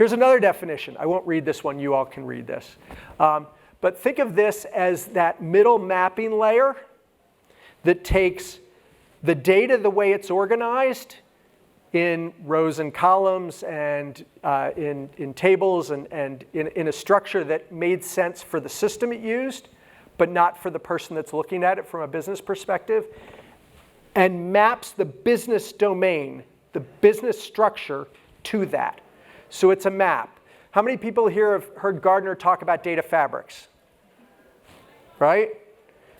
Here's another definition. I won't read this one. You all can read this. But think of this as that middle mapping layer that takes the data the way it's organized in rows and columns and in tables and in a structure that made sense for the system it used, but not for the person that's looking at it from a business perspective, and maps the business domain, the business structure to that. So it's a map. How many people here have heard Gartner talk about data fabrics? Right?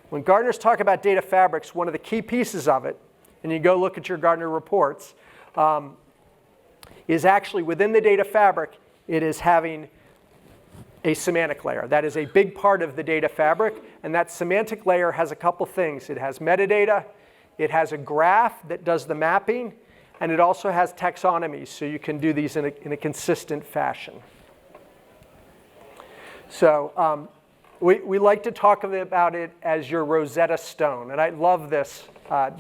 When Gartner's talk about data fabrics, one of the key pieces of it, and you go look at your Gartner reports, is actually within the data fabric, it is having a semantic layer. That is a big part of the data fabric, and that semantic layer has a couple things. It has metadata, it has a graph that does the mapping, and it also has taxonomies, so you can do these in a consistent fashion. So we like to talk about it as your Rosetta Stone, and I love this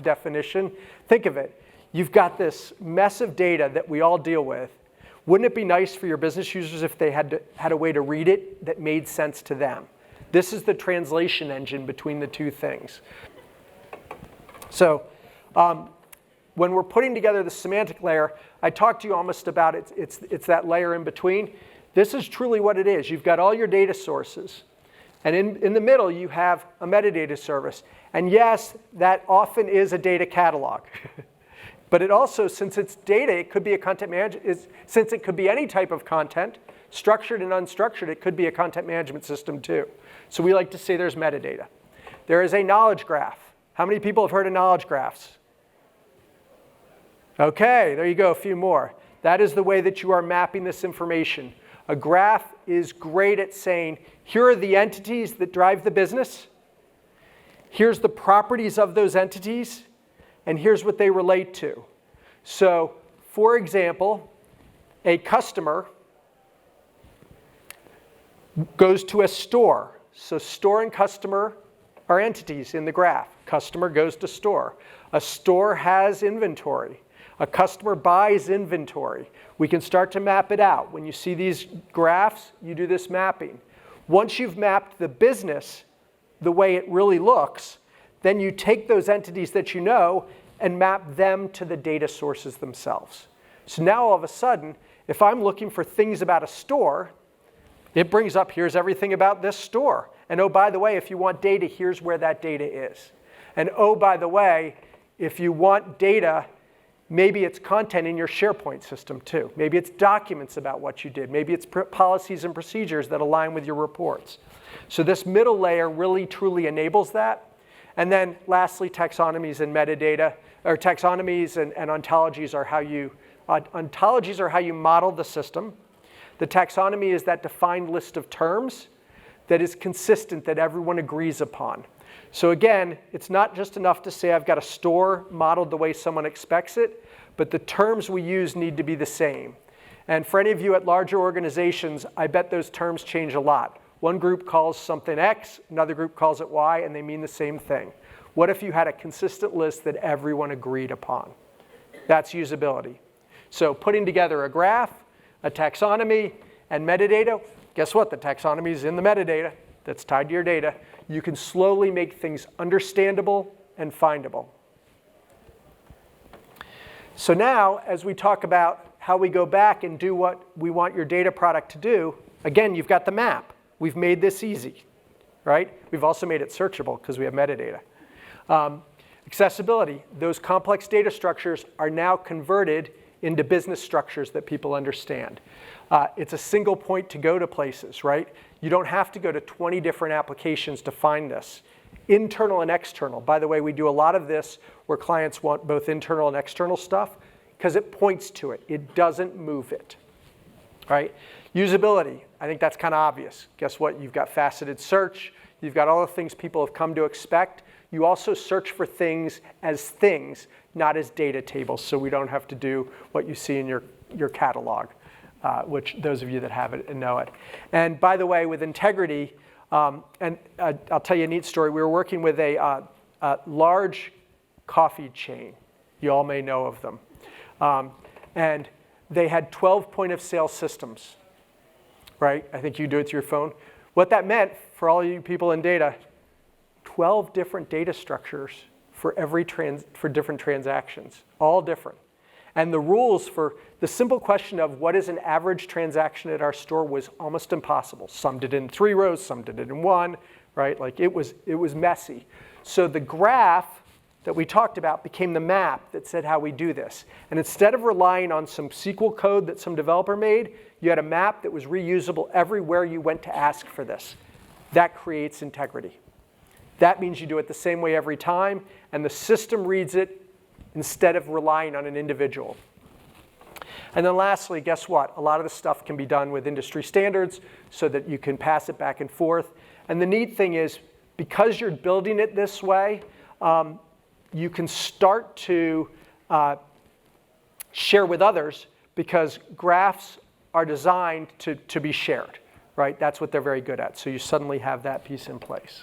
definition. Think of it. You've got this mess of data that we all deal with. Wouldn't it be nice for your business users if they had a way to read it that made sense to them? This is the translation engine between the two things. So when we're putting together the semantic layer, I talked to you almost about it. It's that layer in between. This is truly what it is. You've got all your data sources. And in the middle, you have a metadata service. And yes, that often is a data catalog. But it also, since it's data, it could be a content management, since it could be any type of content, structured and unstructured, it could be a content management system too. So we like to say there's metadata. There is a knowledge graph. How many people have heard of knowledge graphs? Okay, there you go, a few more. That is the way that you are mapping this information. A graph is great at saying, here are the entities that drive the business. Here's the properties of those entities. And here's what they relate to. So, for example, a customer goes to a store. So store and customer are entities in the graph. Customer goes to store. A store has inventory. A customer buys inventory. We can start to map it out. When you see these graphs, you do this mapping. Once you've mapped the business the way it really looks, then you take those entities that you know and map them to the data sources themselves. So now all of a sudden, if I'm looking for things about a store, it brings up, here's everything about this store. And oh, by the way, if you want data, here's where that data is. And oh, by the way, if you want data, maybe it's content in your SharePoint system too. Maybe it's documents about what you did. Maybe it's policies and procedures that align with your reports. So this middle layer really truly enables that. And then lastly, taxonomies and metadata, or taxonomies and ontologies are how you model the system. The taxonomy is that defined list of terms that is consistent, that everyone agrees upon. So again, it's not just enough to say I've got a store modeled the way someone expects it, but the terms we use need to be the same. And for any of you at larger organizations, I bet those terms change a lot. One group calls something X, another group calls it Y, and they mean the same thing. What if you had a consistent list that everyone agreed upon? That's usability. So putting together a graph, a taxonomy, and metadata, guess what? The taxonomy is in the metadata that's tied to your data. You can slowly make things understandable and findable. So now, as we talk about how we go back and do what we want your data product to do, again, you've got the map. We've made this easy, right? We've also made it searchable because we have metadata. Accessibility, those complex data structures are now converted into business structures that people understand. It's a single point to go to places, right? You don't have to go to 20 different applications to find this. Internal and external. By the way, we do a lot of this where clients want both internal and external stuff because it points to it. It doesn't move it, right? Usability, I think that's kind of obvious. Guess what? You've got faceted search. You've got all the things people have come to expect. You also search for things as things, not as data tables, so we don't have to do what you see in your catalog, which those of you that have it know it. And by the way, with integrity, I'll tell you a neat story. We were working with a large coffee chain. You all may know of them. And they had 12 point of sale systems, right? I think you do it to your phone. What that meant for all you people in data, 12 different data structures for different transactions, all different. And the rules for the simple question of what is an average transaction at our store was almost impossible. Some did it in 3 rows, some did it in 1, right? Like it was messy. So the graph that we talked about became the map that said how we do this. And instead of relying on some SQL code that some developer made, you had a map that was reusable everywhere you went to ask for this. That creates integrity. That means you do it the same way every time, and the system reads it instead of relying on an individual. And then lastly, guess what? A lot of this stuff can be done with industry standards so that you can pass it back and forth. And the neat thing is, because you're building it this way, you can start to share with others because graphs are designed to be shared, right? That's what they're very good at. So you suddenly have that piece in place.